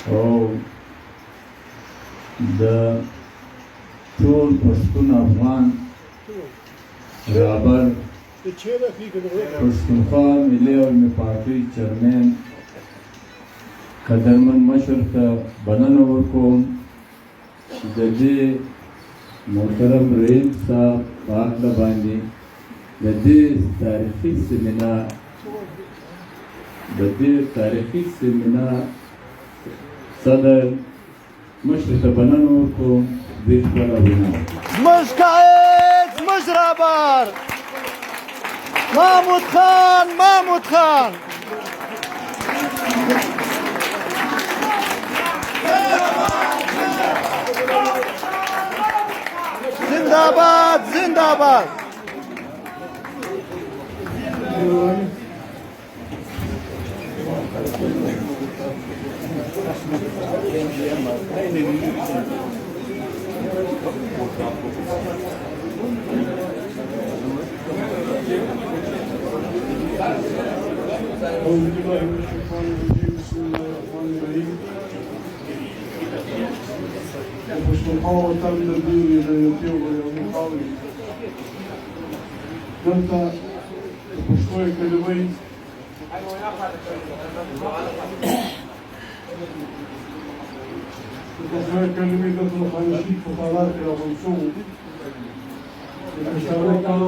او د ټول پښتون افغان رابر پښتونخوا ملي علمي پارټۍ چیرمن قدرمن مشر ته بلنه ورکوم د دې محترم رئیس صاحب په هکله باندې د دې تاریخي سیمینار صدر مشر ته بلنه ورکوم دوی خپله وینا زموږ قائد زموږ رهبر محمود خان زنده‌باد أعوذ بالله من الشيطان الرجيم بسم الله الرحمن الرحيم پښتونخوا وطن د ډېرې غیرتي او غیرتي خاورې دلته د پښتو اکاډمۍ دلته د خانشي په تالار کې راغونډ شوو د مشاورینو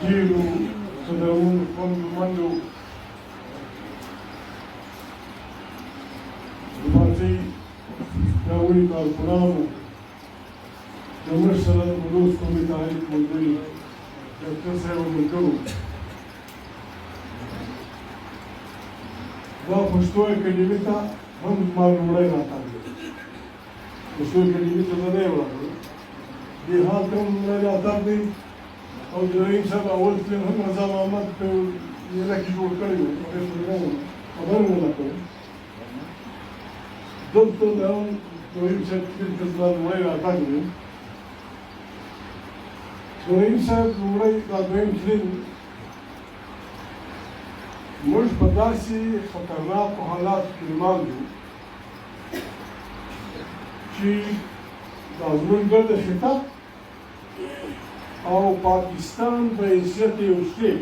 ډېرو صدرونو خوندمندو د پارټۍ پیاوړي کارکونانو د مشر سره د بلوڅ قومي تحریک ملګري ډاکټر صاحب او ملګرو دا پښتو اکاډمۍ ته هم زما لومړی راتګ دی پښتو اکاډمۍ ته زه نه یم راغلی دې حال ته هم لومړی راتګ دی او د رئیس صاحب اول تلین هم رضا محمد په نیله کې جوړ کړی و خبرې ونه کوم دلته د رئیس صاحب تلین ته زما لومړی راتګ دی رئیس صاحب لومړی دا دویم تلین موږ په داسې خطرناکو حالاتو کې روان یو چې دا زموږ ګرد خطه او پاکستان په حیثیت یو سټیټ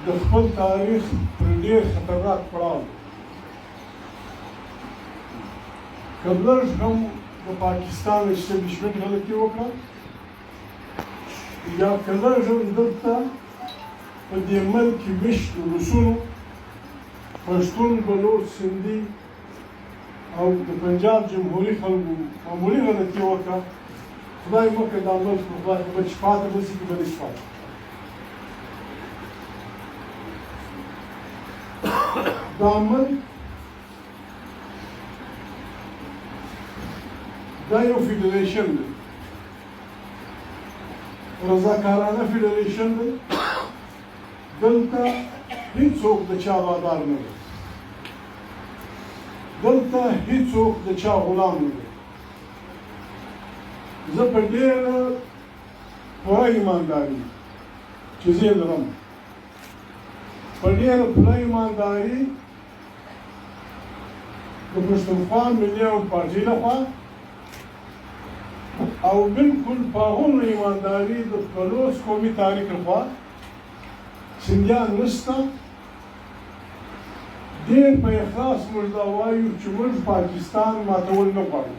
د خپل تاریخ پر ډېر خطرناک پړاو که لږ هم د پاکستان اسټبلیشمنټ غلطي وکړه یا که لږ هم دلته په دې ملک کې مشت روسونو پښتون بلوچ سندي او د پنجاب جمهوري خلکو معمولي غلطي وکړه خدای مکړه دا ملک په خدای به چې پاتې به شي که به نشي پاتې دا ملک دا یو فیډریشن دی رضاکارانه فیډریشن دی دلته هیڅوک د چا بادار نه دی دلته هیڅوک د چا غلام نه دی زه په ډېره پوره ایمانداري چې زه یې لرم په ډېره پوره ایمانداري د پښتونخوا ملي علمي پارټۍ لخوا او بالکل په هغومره ایمانداري د بلوڅ قومي تحریک لخوا سندیان نشته ډېر په اخلاص موږ دا وایو چې موږ پاکستان ماتول نه غواړو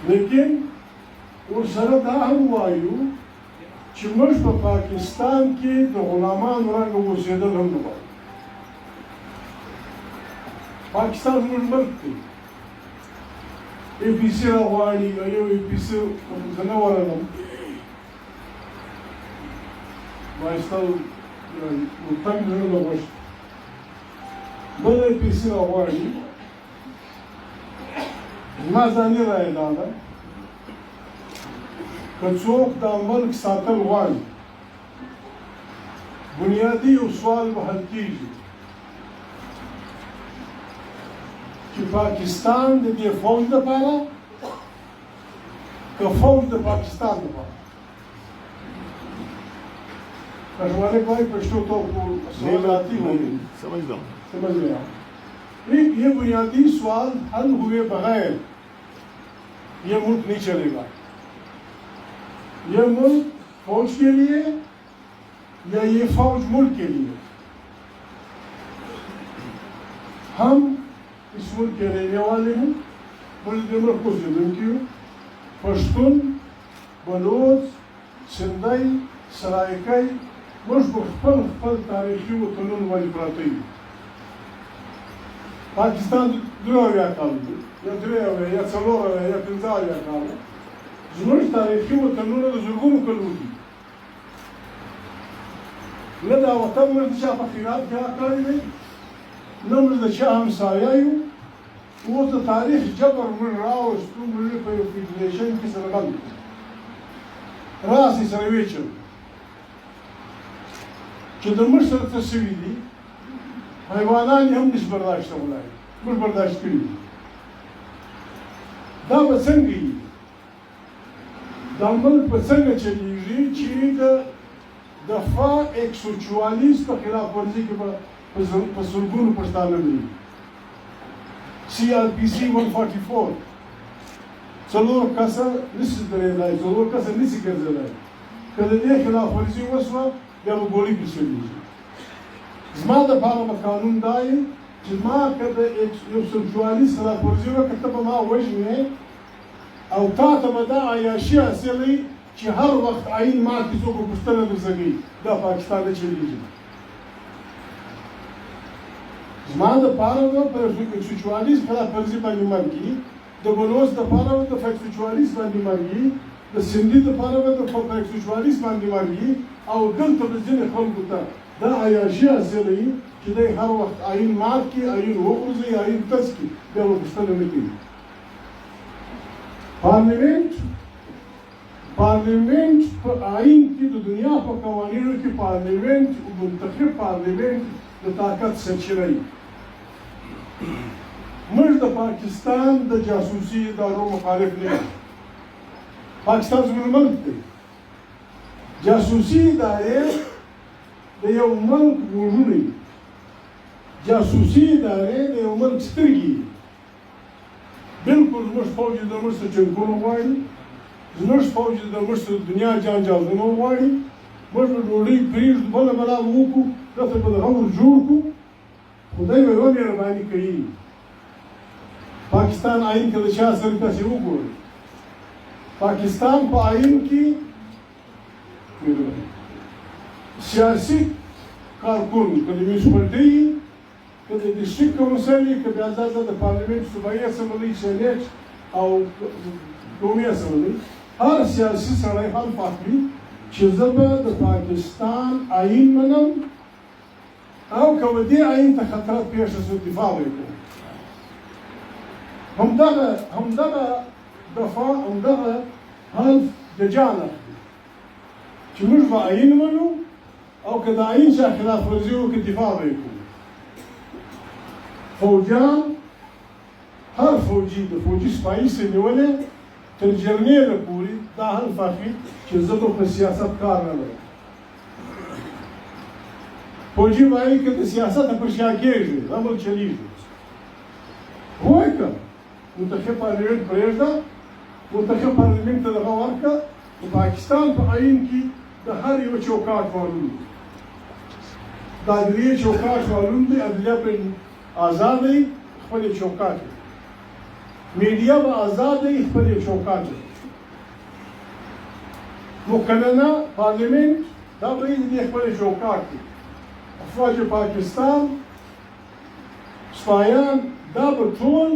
لیکن ورسره دا هم وایو چې موږ په پاکستان کې د غلامانو رنګه اوسېدل هم نه غواړو پاکستان زموږ ملک دی ای پي سي راغواړي یو ای پي سي زه نه ورغلم بایستا تنګ زړه نه غوښت بل ای پي سي راغواړي زما ځاني رایه دا ده که څوک دا ملک ساتل غواړي بنیادي یو سوال به حل کېږي چې پاکستان د دې فوج لپاره که فوج د پاکستان لپاره कटवाने का ही पश्तो तो सवाल आती होंगी। समझ लो। समझ गया। एक ये बुनियादी सवाल हल हुए बगैर ये मुल्क नहीं चलेगा। ये मुल्क फौज के लिए या ये फौज मुल्क के लिए? हम इस मुल्क के रहने वाले हैं। मुल्क को जिंदगी पश्तून, बलोच, सिंधई, सराइकाई, मुझको खपल तारीखी व तनुन वाली प्राप्ति। पाकिस्तान दुनिया काल या दुनिया या सलोर या पिंजा या काल जुनून तारीखी व तनुन ज़ुर्गुन कलूदी लदा वतन में शाह खिलाफ क्या कर रही नम्र शाह हम सायायु वो तो तारीख जबर من راوس तुम मुझे कोई फेडरेशन की सरगम रासी सर्वेचन कि दमर सर तस्वीरी हैवानान हम निश बर्दाश्त होलाय कुल बर्दाश्त करी दा बसंगी दामल बसंग चली चीज दफा 144 का खिलाफ वर्जी के पसुलगुन पछताना नहीं CRPC 144 څلور کسه نشي درېدای څلور کسه نشي ګرځېدای کله دې خلاف ورزي وشوه بیا به ګولۍ پېښېږي زما دپاره به قانون دا وي چې ما که د 144 خلاف ورزي وکړه ته به ما وژنې او تا ته به دا عیاشي حاصلوي چې هر وخت عین ما کې څوک پوښتنه درڅه کوي دا پاکستان نه چلېږي زما دپاره به په 144 خلاف ورزي باندې مرګي د بلوچ دپاره به د 144 باندې مرګي د سندي دپاره به د 144 باندې مرګي او دلته به ځینې خلکو ته دا عیاشي حاصلوي چې دی هر وخت عین مات کړي عین وغورځوي عین تس کړي بیا به پوښتنه نه کوي پارلیمنت په عین کې د دنیا په قوانینو کې پارلیمنت منتخب پارلیمنت د طاقت سرچینه وي موږ د پاکستان د جاسوسي ادارو مخالف نه یو پاکستان زموږ ملک دی جاسوسي ادارې د یو ملک وژونې جاسوسي ادارې د یو ملک سترګې بالکل زموږ فوج د موږ څخه جنګونه غواړي زموږ فوج د موږ څخه دنیا جانجازونه غواړي موږ به ډوډۍ پرېږدو بله بلا به وکړو دلته به د غور جوړ کړو خدای به یوه مهرباني کوي पाकिस्तान आइन के दिशा सर का से वो पाकिस्तान को आइन की सियासी कारकुन कभी म्यूनसिपलिटी कभी डिस्ट्रिक्ट काउंसिल कभी आज़ाद पार्लियामेंट सूबाई असम्बली सेनेट और कौमी असम्बली हर सियासी सड़े हर पार्टी चीज़ पाकिस्तान आइन मनम और कवदी आइन तक खतरा पेश से दिफा हुए همدغه دفاع همدغه هدف د جان اخلي چې موږ به عین منو او که د عین څخه خلاف ورزي وکړو دفاع به یې کوو فوجیان هر فوجي د فوجي سپایي سره نیولې تر جرنیله پورې دا هدف اخلي چې زه به په سیاست کار نه لرم فوجي وایي که د سیاست پر شا کېږي دا به چلېږي وایي که منتخب पार्लियामेंट परेगा منتخب पार्लियामेंट दगा वर्का पाकिस्तान पर आइन की हर यो चौकाट मालूम दादरिया चौकाट मालूम दे अदलिया पे आज़ाद है खपल चौकाट मीडिया पर आज़ाद है खपल चौकाट मुकन्ना पार्लियामेंट दाबरी दे खपल चौकाट अफवाज पाकिस्तान स्पायान दाबर टोल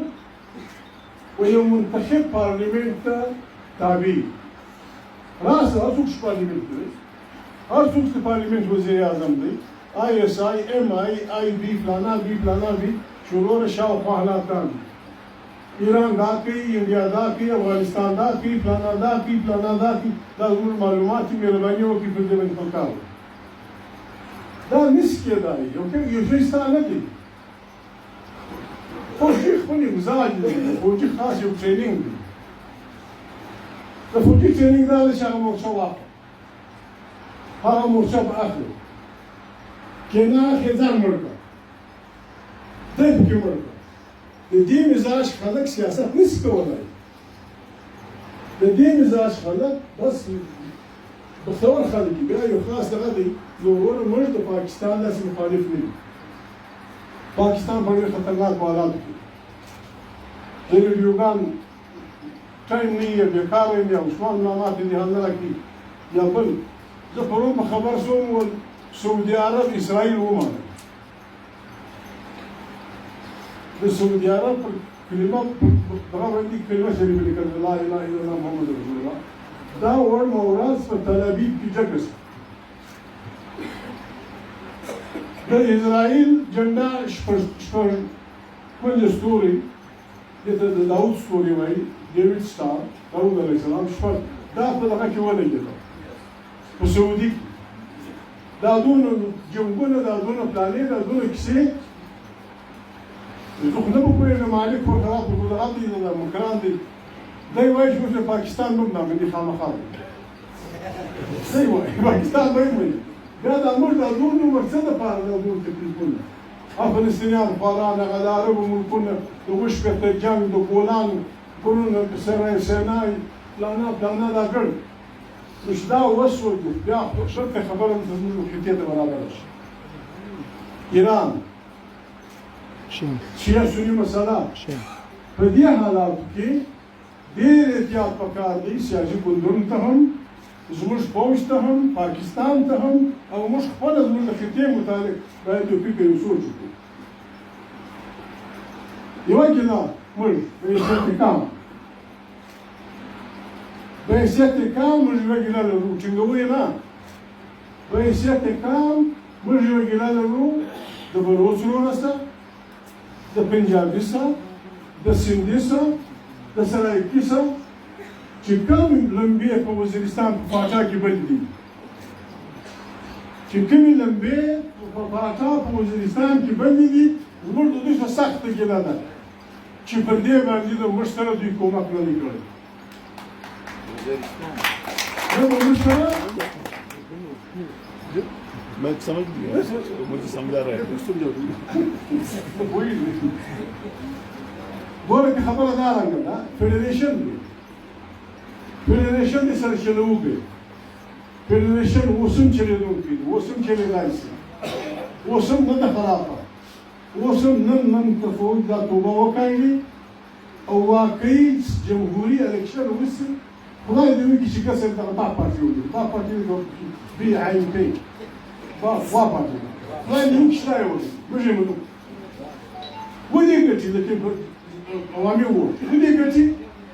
ويو منتخب पार्लियामेंट ताबी रास आसुक्स पार्लियामेंट हर सुक्स पार्लियामेंट वज़ीर आज़म दी ISI MI IB फलाना भी शुरू शाह हालातान ईरान दा की इंडिया दा की अफगानिस्तान दा की फलाना दा की दाज़ुल मालूमात मेहरबानियों की फिर में पकाओ दा निस के दाई ओके ये फिस्ता नहीं فوجي خپل مزاج دی فوجي خاص یو ټریننګ دی د فوجي ټریننګ دا چې هغه مورچه واخلي هغه مورچه به اخلي کینا خزان مړ کړ دی پکې مړ کړ د دې مزاج خلک سیاست نشي کولای د دې مزاج خلک بس بختور خلک دي بیا یو خاص دغه دی نو ور موږ د پاکستان داسې مخالف نه یو پاکستان په ډېر خطرناک حالاتو کې د ویډیوګان ټایم نه یې بېکاره یم یا عثمان ماما ته دې حل نه راکړي یا بل زه پرون په خبر شوم ول سعودي عرب اسرائیل ومانه د سعودي عرب پر کلمه دغه باندې کلمه شریفه لیکل لا اله الا الله محمد رسول الله دا ور مورز په تل ابیب کې جګس د اسرائیل جنډا شپږ ستوري دته د داوود ستوري وایي ډیوډ سټار داوود علیه السلام شپږ دا په دغه کې ولګېده په سعودي کې دا دونه جنګونه دا دونه پلانې دا دونه کیسې زه خو نه پوهېږم مالک ورته دغه دی د مکران دی دی وایي چې اوس پاکستان موږ نامدي خامخا دی وایي پاکستان به یې وایي بیا دا موږ دا دونه عمر څه دپاره دا دونه تکلیفونه افغانستانیان خواران هغه د عربو ملکونه د اووه شپېته جنګ د ګولان غرونه سرای سینای پلانه پلانه دا ګڼ نو چې دا وسو بیا شرطه خبره ده زموږ خطې ته برابره شي ایران شیعه سني مسله په دې حالاتو کې ډېر احتیاط پکار دی سیاسي ګوندونو ته هم زموږ فوج ته هم پاکستان ته هم او موږ خپله زموږ د خطې متعلق باید یو فکر یو سوچ وکړو یوه کیله موږ په حیثیت کام په حیثیت کام موږ یوه ګیله لرو ټینګوو یې نه په حیثیت کام موږ یوه ګیله لرو د بلوڅ وروڼه سره د پنجابي سره د سندي سره د سرایکي سره چې کوم لمبې په وزیرستان په پاچا کې بند دي چې کومې لمبې په پاچا په وزیرستان کې بند دي زموږ د دوی څخه سخته ګیله ده چې پر دې باندې د موږ سره دوی کومک نه دی کړی موږ سره मैं समझ गया मुझे समझा रहा है ګوره که خبره دا رنګه ده فیډریشن دی فیډریشن دې سره چلوونکی فیډریشن اوس هم چلېدونکی دی اوس هم چلېدای شي اوس هم نه ده خرابه اوس هم نن که فوج دا توبه وکاږي او واقعي جمهوري الیکشن وشي خدای دې وکړي چې کسر دغه دا پارټي وکړي دا پارټي بي عین کوي وا پارټي خدای دې وکړي چې دا یې وکړي موږ یې منو ودې ګټي لکه عوامي وو دې ګټي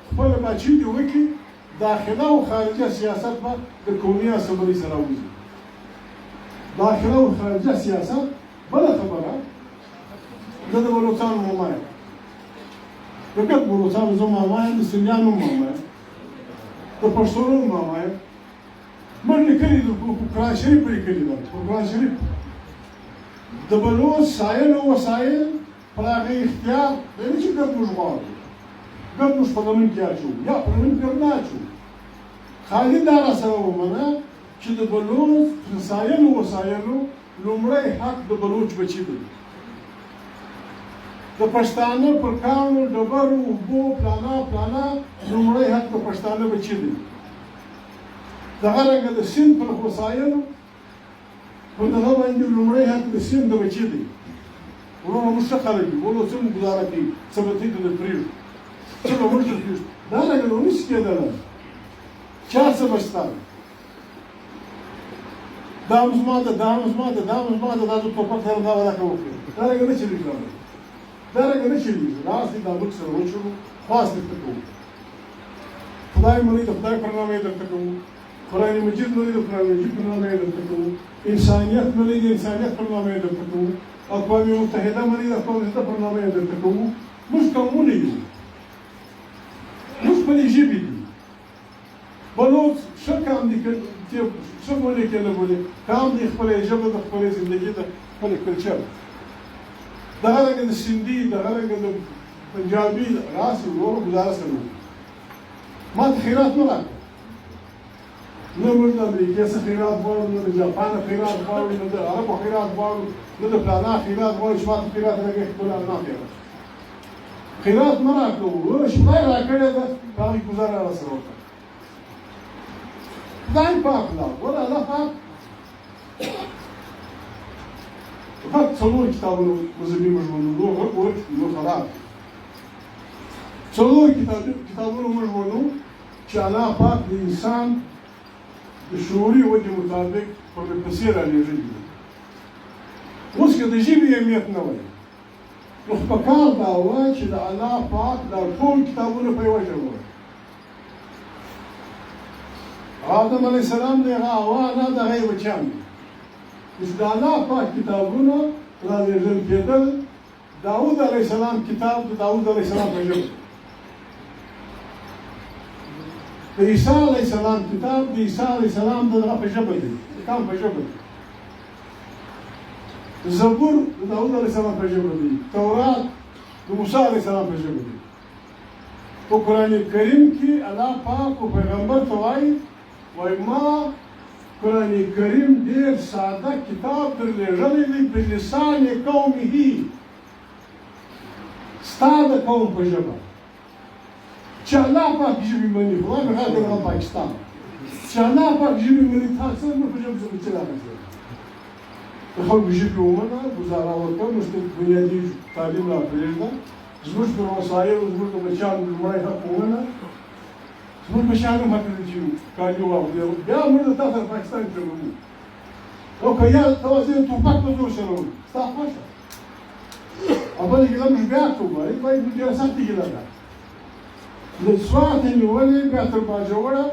خپل بچي دې وکړي داخله او خارجه سیاست به د قومي اسمبلۍ سره وځي داخله او خارجه سیاست بله خبره زه د بلوڅانو ماما یم فقط بلوڅانو زه ماما یم د سندیانو ماما یم د پښتنو ماما یم موږ لیکلي دي په قرآن شریف لیکلي ده په قرآن شریف د بلوڅ سایل او وسایل پر هغه اختیار دی نه چې ګډ موږ غواړو ګډ موږ په لمن کې اچوو یا په لمن کې نه اچوو خالي دا راسره ومنه چې د بلوڅ سایل او وسایلو لومړی حق د بلوچ بچي دی د پښتانه پر کانو ډبرو اوبو پلانا لومړی حق د پښتانه بچي دی دغه رنګه د سیند پر وسایلو په دغه باندې لومړی حق د سیند د بچي دی ورونه موږ څه خلک یو ولو څه موږ ګزاره کوي څه به ته د پرېږدو څه به موږ ته پرېږدو دا رنګه نو نشي کېدلی چا څه به شته دا هم زما ده دا هم زما ده دا هم زما ده دا زه ټوپک سره دا ورکه وکړم دا رنګه نه چلېږي دا رنګه نه چلېږي راستې دا موږ سره وچړو خواست درته کوو خدای منئ د خدای پر نامه یې درته کوو قرآن مجید منئ د قرآن مجید پر نامه یې درته کوو انسانیت منئ د انسانیت پر نامه یې درته کوو اقوام متحده منئ د اقوام متحده پر نامه یې درته کوو موږ قومونه یو موږ خپلې ژبې دي بلوڅ ښه کام دي څه بولې که نه بولې کام دي خپله ژبه د خپلې زندګي د خپلې کلچر دغه رنګه د سندي دغه رنګه د پنجابي راسې ورور ګزاره سره وکړي ما ته خیرات نه راکړه نه موږ د امریکا څخه خیرات غواړو، نه د جاپان خیرات غواړو، نه د عربو خیرات غواړو، نه د پلانا خیرات غواړو چې ماته خیرات راکړي، خپله نه خیرات خیرات مه راکوو، چې خدای راکړې ده په هغې ګزاره راسره وکړه. خدای پاک لا ګوره الله پاک فقط څلور کتابونه مذهبي موږ منو، نور خراب څلور کتابونه موږ منو چې الله پاک د انسان د شعوري ودې مطابق پرلپسې رالېږلي دي. اوس که د ژبې اهمیت نه وای نو په کار دا وای چې د الله پاک دا ټول کتابونه په یوه ژبه وای. آدم علیه السلام د هغه حوا نه د هغې بچیان دي چې د الله پاک کتابونه رالېږل کېدل. داود علیه السلام کتاب د داود علیه السلام په ژبه، د عیسی علیه السلام کتاب د عیسی علیه السلام د هغه په ژبه دی، د کام په ژبه دی. زبور د داود علیه السلام په ژبه دی، تورات د موسی علیه السلام په ژبه دی. په قرآن کریم کې الله پاک او پیغمبر ته وایي ما قرآن کریم ډېر ساده کتاب درلېږلی دی په لسان قومه، ستا د قوم په ژبه چې الله پاک ژبې مني. خدای مې غږ هغه پاکستان چې الله پاک ژبې مني، تاسو څنګه په ژبه څه راغلی د خلکو ژبې ومنه، ګزاره وکړه، موږ ته بنیادي تعلیم را پرېږده، زموږ پر وسایلو زموږ د بچیانو لومړی حق ومنه، زموږ بچیان هم حق لري چې کالي واخلي، بیا موږ د تا سره پاکستان کې ومنو. او که یا توازن توپک په زور سره ومنو ستا خوښه، او بله ګیله موږ بیا کوو، باید موږ ډېره سختې ګیله ده د سوات یې نیولې، بیا تر باجوړه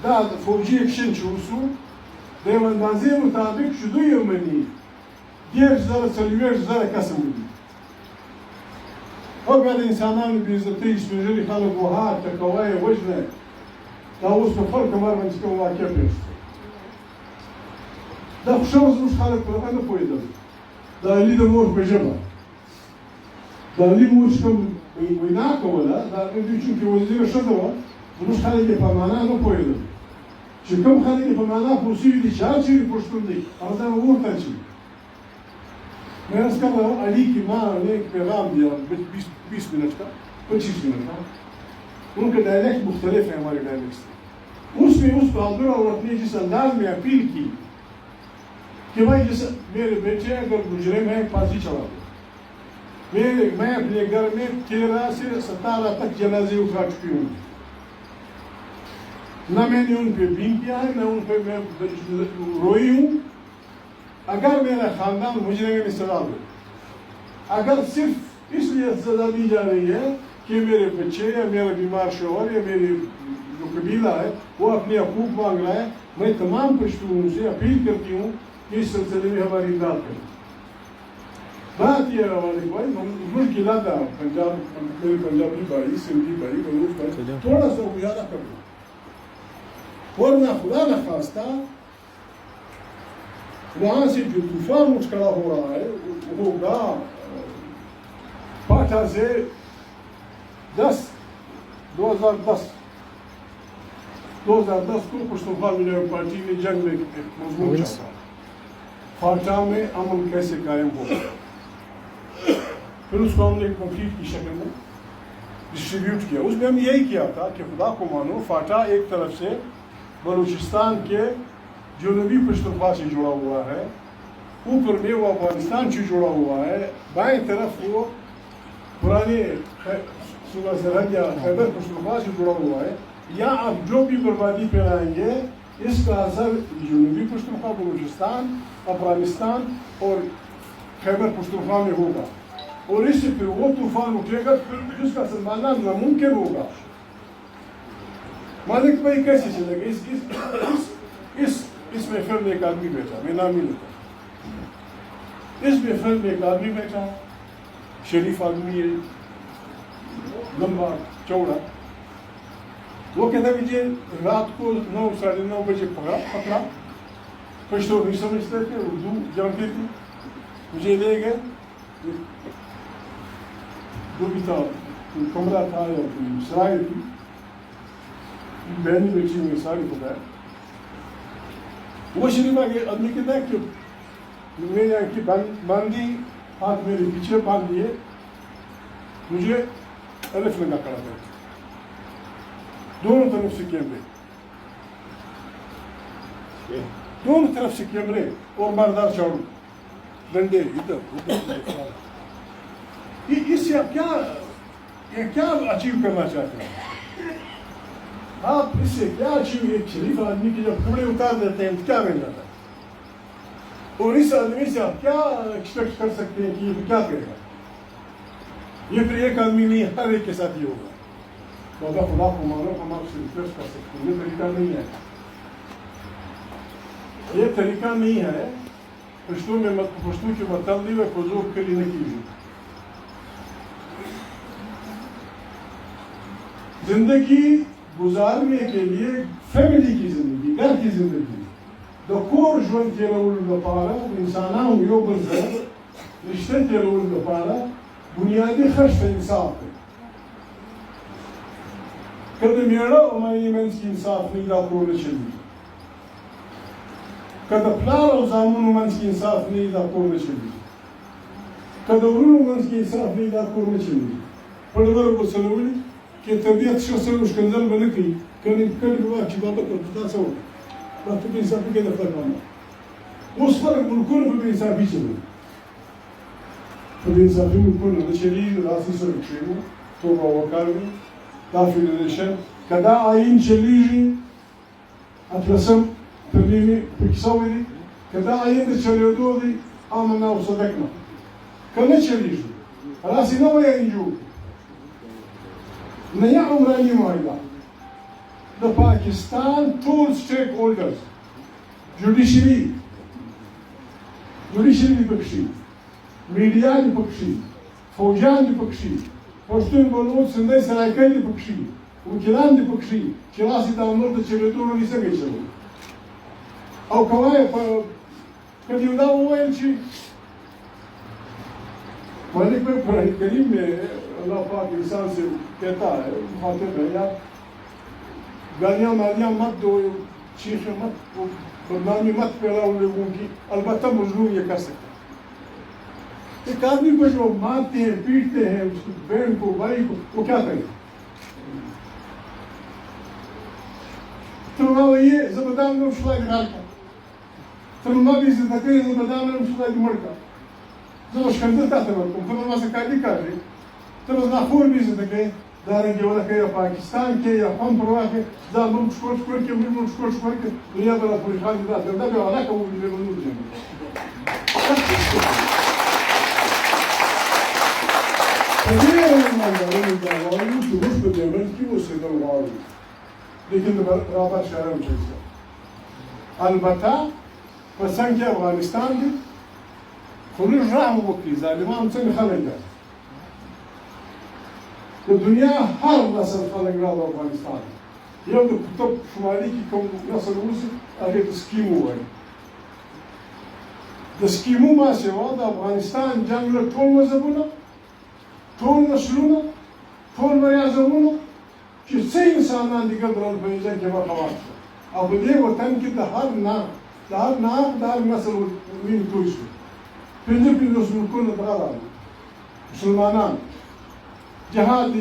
دا فوجي اکشن چې وسو د یو اندازې مطابق چې دوی یې ومني 10,000 40,000 کسه ومني، او بیا د انسانانو بې عزتۍ سپین ږیري خلک وهار ټکوه یې وژنه. دا اوس په خپل کمر باندې چې کوم واقع پېښ شوه دا خو ښه زموږ خلک په هغه نه پوهېدل. د علي د مور په ژبه د علي مور چې کوم وینا کوله، دا دوی چونکې وزیره ښځه وه زموږ خلک یې په معنا نه پوهېدل، چې کوم خلک یې په معنا پوه شوي دي چې هر چېرې پښتون دی هغه ځان وورته شي. मैं उसका अली की माँ ने एक पैगाम दिया 20 मिनट का 25 मिनट का, उनके डायलेक्ट मुख्तलिफ हैं हमारे डायलेक्ट से। उसमें उस बहादुर औरत ने जिस अंदाज में अपील की कि भाई जैसे मेरे बेटे अगर मुजरिम है फांसी चढ़ा दो, मैं अपने घर में 13 से 17 तक जनाजे उठा चुकी हूँ, न मैंने उन पे बीन किया है, न उन पे मैं रोई हूँ। अगर मेरा खानदान मुजरिम में सजा दो, अगर सिर्फ इसलिए सजा दी जा रही है कि मेरे बच्चे या मेरा बीमार शोहर या मेरी जो कबीला है वो अपने हकूक मांग रहा है, मैं तमाम पश्तूनों से अपील करती हूँ कि इस सिलसिले में हमारी इमदाद करें। बात यह है हमारे भाई मुल्क इलाका पंजाब, मेरे पंजाबी भाई, सिंधी भाई, बलूच भाई, थोड़ा सा गुजारा कर दो, वरना खुदा न खास्ता वहाँ से जो तूफान उठ खड़ा हो रहा है वो होगा फाटा से 2010 को पश्तूनख्वा मिलियन पार्टी ने जंग में मजबूत छापा, फाटा में अमन कैसे कायम होगा। फिर उसको हमने कंक्रीट की शक्ल में डिस्ट्रीब्यूट किया। उसमें हम यही किया था कि खुदा को मानो फाटा एक तरफ से बलूचिस्तान के जनूबी पश्तूनख्वा से जुड़ा हुआ है, ऊपर में वो अफगानिस्तान से जुड़ा हुआ है, बाएं तरफ वो पुराने सूबा सरहद या खैबर पश्तूनख्वा से जुड़ा हुआ है। या आप जो भी बर्बादी फैलाएंगे इसका असर जनूबी पश्तूनख्वा, बलूचिस्तान, अफगानिस्तान और खैबर पश्तूनख्वा में होगा, और इससे फिर वो तूफान उठेगा फिर जिसका संभालना नामुमकिन होगा। मालिक भाई कैसे चलेगा? इसमें फिर एक आदमी बैठा, मैं नाम ही लेता, इसमें फिर एक आदमी बैठा, शरीफ आदमी है, लंबा चौड़ा, वो कहता मुझे रात को 9 साढ़े 9 बजे पकड़ा, पश्तो नहीं समझते थे, उर्दू जानते थे, मुझे ले गए, जो भी था कोई कमरा था या कोई सराय थी, बहनी बेटी हुई सारी खुदा वो शरीफ आगे आदमी कहता है कि मैंने आंखें बांधी हाथ मेरे पीछे बांध दिए मुझे अलिफ लगा खड़ा था दोनों तरफ से कैमरे दोनों तरफ से कैमरे और मारदार चाड़ू डंडे इधर उधर इससे आप क्या अचीव करना चाहते हैं आप इससे क्या अचीव एक शरीफ आदमी के जब कपड़े उतार देते हैं तो क्या बन जाता है और इस आदमी से आप क्या एक्सपेक्ट कर सकते हैं कि ये क्या करेगा ये फिर एक आदमी नहीं हर एक के साथ ही होगा तो अगर खुदा को मानो हम आपसे रिक्वेस्ट कर सकते हैं ये तरीका नहीं है ये तरीका नहीं है पश्तों की मतली व फजूल के लिए नहीं कीजिए जिंदगी गुजारने के लिए फैमिली की जिंदगी घर की जिंदगी द कोर जोन तेलुल लपारा इंसानों योगन से रिश्ते तेलुल लपारा बुनियादी खर्च इंसाफ है कदम मेरा हमारी मेंस की इंसाफ नहीं ला कोर चली कदम प्लान और जामुन मेंस की इंसाफ नहीं ला कोर चली कदम उन मेंस की इंसाफ नहीं ला कोर चली पढ़वर को सलोली कि तबीयत शख्स मुश्किल बने की कभी विवाह की बाबत को पता सो बात भी सब के दफ्तर करना उस पर मुल्कों को भी हिसाब ही चले तो भी हिसाब मुल्कों ने चली राशि से रखेंगे तो वकाल में दाफिल लेशन कदा आइन चली अतलसम तबीबी फिक्सावी कदा आइन चले दो दी आमना वصدقنا कने चली राशि ना वया इंजू नया उमरानी माहिदा the Pakistan tool stakeholders judiciary विपक्षी मीडिया विपक्षी फौजान विपक्षी पश्तून बलूच सिंधे सरायकल विपक्षी वकीलान विपक्षी खिलासी दामर तो चले तो नहीं सके चलो और कवाए कभी उदा हुआ है ची मालिक पे कुरान करीम में अल्लाह पाक इंसान से कहता है मुखातिब है यार गालियाँ मालियाँ मत दो चीखें मत बदनामी मत फैलाओ लोगों की अलबत्ता मजलूम ये कर सकता है एक आदमी को जो मारते हैं पीटते हैं उसकी बहन को भाई को वो क्या करेगा तो ये ज़बरदान में उछला गिराता तो भी ज़िंदगी ज़बरदान में उछला गिमड़का जो शंदल था तो मैं से काली कर रही तो ना खून भी ज़िंदगी दारेंगे वाला के पाकिस्तान के या हम परवाह के दाम मुश्किल के दुनिया बड़ा परेशान था दर्द में वाला को भी बनूं लेकिन बराबर शहर में चलता अलबत्ता पसंद के अफगानिस्तान में खुली राह वकी जालिमान से निकलेगा तो दुनिया हर नस्ल खलक रहा अफगानिस्तान यह तो कुतुब शुमारी की कम नस्ल उस आगे तो स्कीम हुआ है तो स्कीमों में से वो अफगानिस्तान जंग में टोल मज़बूना टोल नस्लूना टोल मर्याज़बूना किसी इंसान ना दिक्कत रल पैदा के बखवास अब ये वतन की हर नस्ल मीन टूरिस्ट पिंजर मुल्कों ने बता मुसलमान जहाद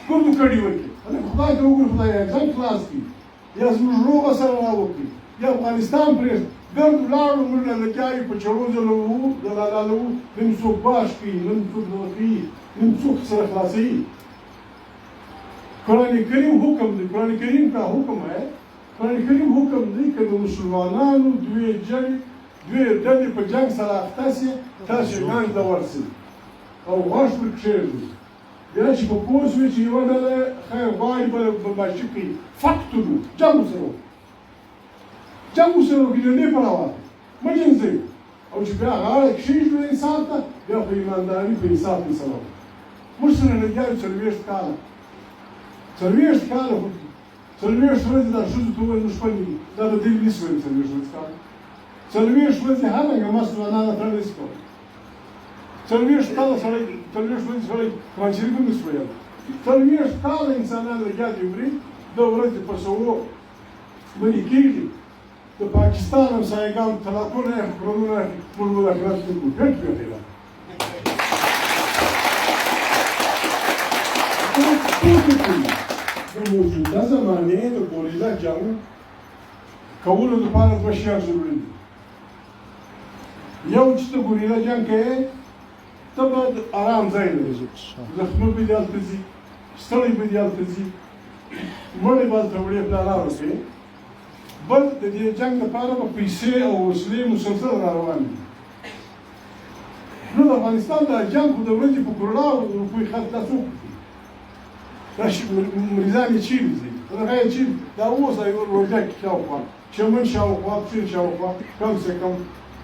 कुर्द कड़ी वकी अरे खुदा के उग्र खुदा एग्जाम क्लास की या रो असर ना वकी या अफगानिस्तान प्रेस गर्द लाड़ मुल्ला लक्याई पछड़ो जलो दलालो निमसो बाश की निमसो वकी निमसो सरखलासी कुरान करीम हुक्म दे कुरान करीम का हुक्म है कुरान करीम हुक्म दे कि मुसलमानों द्वे दल पर जंग सलाख्तासी ताशी गान दवर्सी और वाश बख्शेर याच बकोस विच यवदल खैर वाई बबाशिकी फक्तुलु जंग सरो की ने परावा मजिन से और जब आगे शीश में इंसान था या पे ईमानदारी पे इंसाफ की सलाह मुस्लिम ने यार सर्विस काल सर्विस रोज दा शुद्ध तो मुश्किल दा दिल निस्बत सर्विस काल सर्विस रोज हमें मसला ना ट्रांसफर सर्विस काल सर्विस रोज कांचरी को निस्बत सर्विस काल इंसान ने क्या दिबरी د ورځې په سوو بلې کېږي د پاکستان همسایګان طلاقونه یې خپلونه موږ مذاکرات کوو ګټ ګټې ده د موجوده زمانې د ګوریلا جنګ کولو لپاره دوه شیان ضروري دي یو چې ته ګوریلا جنګ کوې ته باید ارام ځای لرې زخمه به دې هلته ځي ستړی به دې هلته ځي مړی به هلته وړې پلانان وکړې بل د دې جنګ لپاره به پیسې او وسلې مسلسل را روان دي نو د افغانستان دا جنګ خو د ورځې په کروڑاو روپۍ خرڅ دا څوک دا مریضان یې چیرې ځي هغه یې چیرې دا اوس روژه کې شاوخوا چمن شاوخوا پښین شاوخوا کم سے کم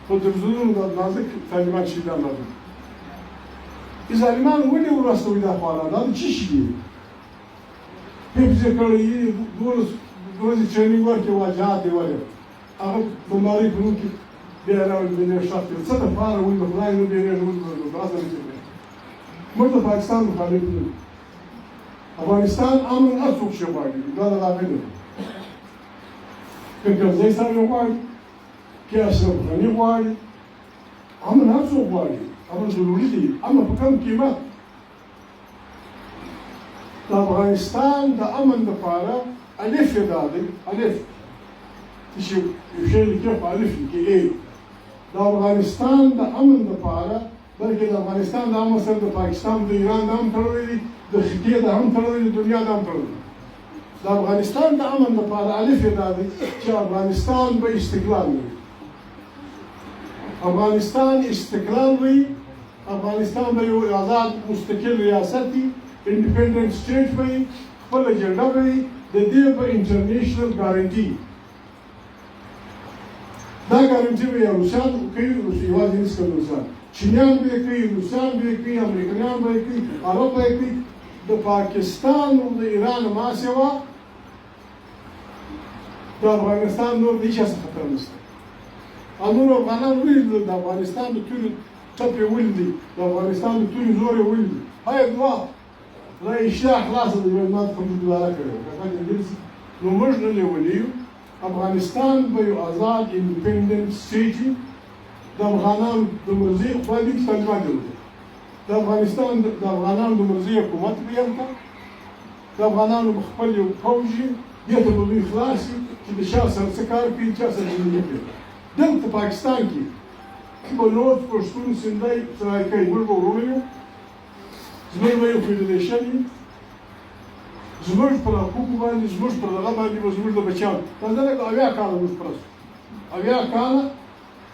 په تلویزیونونو د نازک طالبان شهیدان لري ظالمان ولې ورسوي دا خواړه دا څه شي دي حفظ یې کړی دولس ورځې ټرېننګ ورکړي واجهات یې ولې هغه بیماري په نوم کې بیا راوړي بیا یې شاته څه دپاره وایي د خدای نوم بیا یې داسې نه کوي موږ د پاکستان مخالف نه یو افغانستان امن هر څوک شی غواړي دا د هغې نه که کرزی صاحب یې غواړي که اشرف غني غواړي امن هر څوک غواړي امن ضروري دی امن په کم قیمت د افغانستان د امن لپاره الف یې دا دی الف چې یو شی لیکي په الف لیکي ای د افغانستان د امن لپاره بلکې د افغانستان د امن سره د پاکستان د ایران د هم تړلی دی د خطې د هم تړلی د دنیا د هم تړلی د افغانستان د امن لپاره الف یې دا دی چې افغانستان به استقلال لري افغانستان استقلال وي افغانستان به یو آزاد مستقل ریاست وي انډیپینډنټ سټیټ به وي خپل ایجنډا به وي د دې په انټرنیشنل ګارنټي دا ګارنټي به یې روسیان کوي یوازې هېڅ کوي روسیان چینیان به یې کوي روسیان به یې کوي امریکایان به یې کوي عرب به یې کوي د پاکستان او د ایران ما سوا د افغانستان نور د هېچا څه خطر نشته او نور افغانان ولې د افغانستان د تورې ټپې ولیدي د افغانستان د تورې زور یې ولیدي هاي دوه دا اشتها خلاصه د جوړنات په ګزاره کړې نو موږ نه لیولي افغانستان به یو آزاد انډیپینډنټ سټیټ وي د افغانانو د مرضي خدای دې طالبان جوړ د افغانستان د افغانانو د مرضي حکومت به هلته د افغانانو به خپل یو پوځ وي دې ته به دوی خلاص وي چې د چا سره څه کار کوي چا سره نه کوي دلته پاکستان کې به نور پښتون سندی سرایکۍ موږ به ورونه یو زموږ به یو فیډریشن وي زموږ پر حقوقو باندې زموږ پر دغه باندې به زموږ د بچیانو دا لږ 80 کاله موږ پرست 80 کاله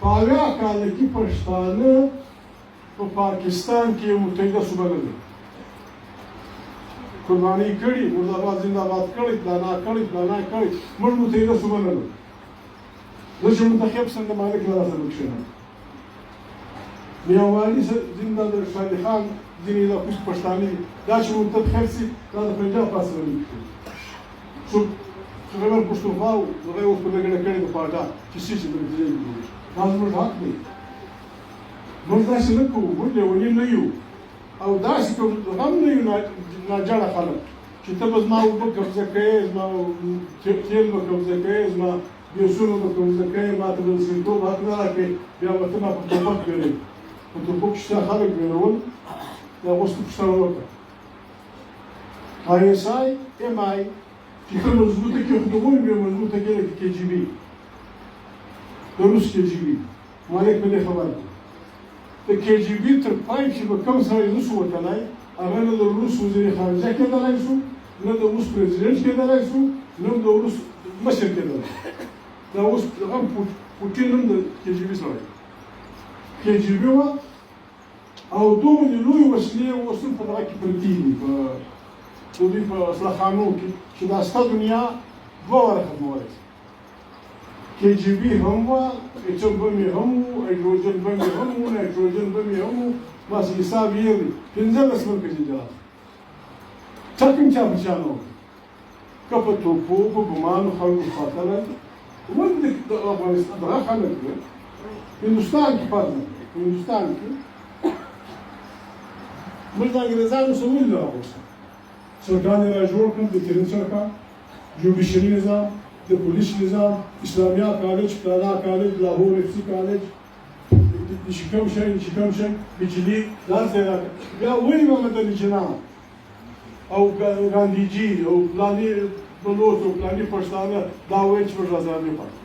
په 80 کاله کې پښتانه په پاکستان کې یو متحده صوبه نه ده قرباني کړې مرزاباد زنده‌باد کړې پلانا کړې موږ متحده صوبه نه ده زه چې منتخب سم د مالک له راسه بکښېنم میاوالي زنده د شالي خان ځینې د کوچ پښتانه دي دا چې منتخب شي دا د پنجاب پاسه ولي څو خبر پښتونخوا هغه اوس په لګړه کړې د پاټا چې څه چې د دې دا زموږ حق دی موږ داسې نه کوو موږ لیوني نه یو او داسې کوم هم نه یو ناجړه خلک چې ته به زما اوبه قبضه کوې زما تیل به قبضه کوې زما بیسونه به قبضه کوې ما ته به د سړیتوب حق نه راکوې بیا به ته ما په ټوپک ویروې په ټوپک شته خلک ویرول د هغو څه پوښتنه وکړه ISI MI چې ته مضبوطه کې خو د غونې بیا مضبوطه کې لکه KGB د روس KGB مالک په دې خبر دی د KGB تر پای چې به کوم سړی نه شو وتلی هغه نه د روس وزیر خارجه کېدلی شو نه د روس پرزیدنټ کېدلی شو نه د روس مشر کېدلی دا اوس هم پوټین هم د KGB سړی KGB وه او دومره لویې وسلې اوس هم په دغه کې پرتې دي په د دوی په اسلحهخانو کې چې دا ستا دنیا دوه واره ختمولی شي KGB هم وه اچم بم یې هم وو هایدروجن بم یې هم وو نایتروجن بم یې هم وو بس حساب یې دی 15 ملکه جنجال چا کوم چا په چا نه وکړي که په توپو په ګمانو خلکو خاطره ولې د افغانستان دغه خلک دی هندوستان کې فرض نه په هندوستان کې موږ د انګرېزانو څه ولې راغوښتل سرکان یې را جوړ کړل بهترین سرکان جوډیشري نظام د پولیس نظام اسلامیا کالج پلانا کالج لاهور اف سي کالج چې کوم شي بجلی دا ځای بیا ولې محمد علي جناح او ګاندیجي او پلاني بلوچ او پلاني پښتانه دا وایي چې موږ آزادي غواړو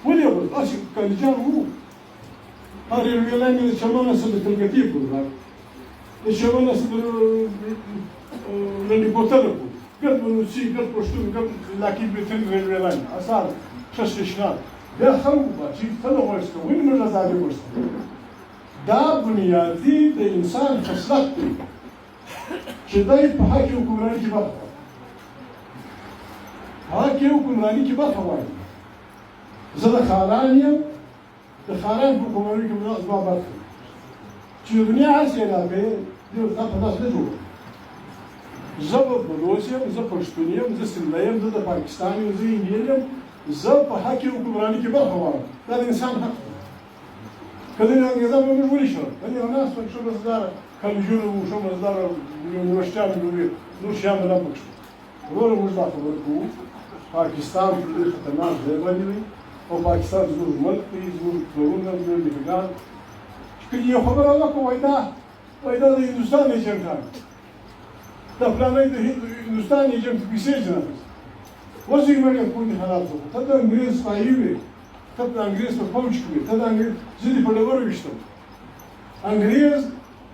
ولې غواړو داسې کالجان وو هر یو ویلای مې د چمن سره د کلکتې پورې د چمن سره لنډي بوتل پورې ګرد بلوچي ګرد پښتون ګرد لاکي بریتن ویلای اثار ښه ششنار بیا خلکو به چې کله غواړي ولې موږ آزادي غواړو دا بنیادي د انسان خصلت دی چې دی په حق حکمراني کې برخه واخلي حق حکمراني کې برخه واخلي زه د خاران یم د خاران په حکمراني کې زما برخه چې د دنیا هر څه علاقې دې ورته په لاس نه جوړوي زه به بلوچ یم زه پښتون یم زه سندی یم زه د پاکستان یم زه انډین یم زه په حق حکمراني کې برخه واخلم دا د انسان حق دی که د انګریزانو به موږ ولې شو باندې یو ناست ښه مزداره کالجونه وو ښه مزداره یونیورسټیانې وې نور شیان به نه پکې شو وروره موږ دا خبره کوو پاکستان په ډېر خطرناک ځای باندې دی او پاکستان زموږ ملک دی زموږ پلرونه زموږ نیکهګان که یو خبره وکړو وایي دا د هندوستان ایجنټان دا فلانی د هندوستان ایجنټ پیسې جناب اوس یې موږ کوم حالات وکړو ته د انګریز سپایي وې ته د انګریز په فوج کې وې ته د انګریز زه دې په ډبرو ویشتم انګریز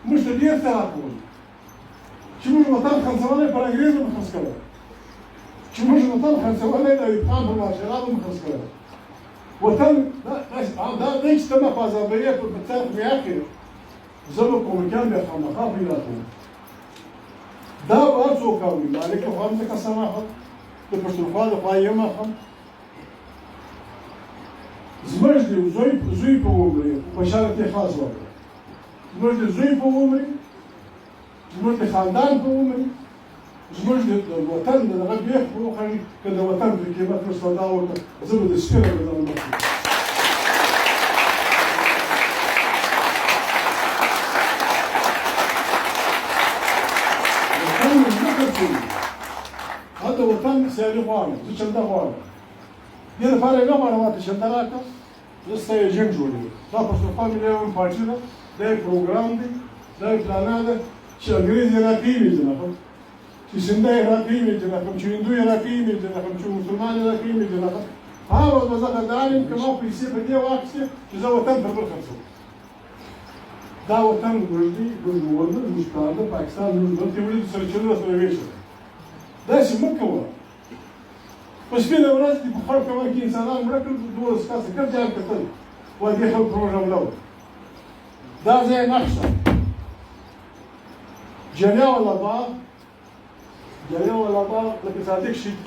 موږ ته ډېر څه راکول چې موږ وطن خرڅولی پر انګریزو مو خرڅ کړی چې موږ وطن خرڅولی د ایوب خان پر مارشالانو مو خرڅ کړی وطن دا دی چې ته مه په ازادۍ په څرخ بیا کې زه به کومکیان بیا خامخا پیدا کوم دا به هر څوک اوري مالک له خوا هم زه قسم اخلم د پښتونخوا د خوا یې هم اخلم زموږ د زوی په عمر خوشحاله ته خاص وکړه زموږ د زوی په عمر زموږ د خاندان په عمر زموږ د وطن د دغه بیخ په وخت که د وطن په قیمت موږ سودا وکړه زه به د سپینه به ځان وکړم وطن مې نه خرڅوي هلته وطن سیالي غواړم زه چنده غواړم دې لپاره یې نه غواړم ماته چنده راکړه زه ستا ایجنټ جوړوم دا پښتونخوا ملي عوامي پارټي ده دا یې پروګرام دی دا یې پلانه ده چې انګریز یې راکوي مې جناقم چې سنده یې راکوي مې جناقم چې هندو یې راکوي مې جناقم چې مسلمان یې راکوي مې جناقم هر ورځ به زه غدار یم که ما پیسې په دې واخیستې چې زه وطن پر بل خرڅوم دا وطن زموږ دی زموږ مور ده زموږ پلار ده پاکستان زموږ ملک یې وړي سره چلو سره ویشل داسې مه کوه په سپینه ورځ دې په خړ کمر کې انسانان مړه کړل 12 کسه ګرد جان کتل وایي دې خلکو په حمله وکړه دا ځای نقشه جلیانوالا باغ لکه صادق شهید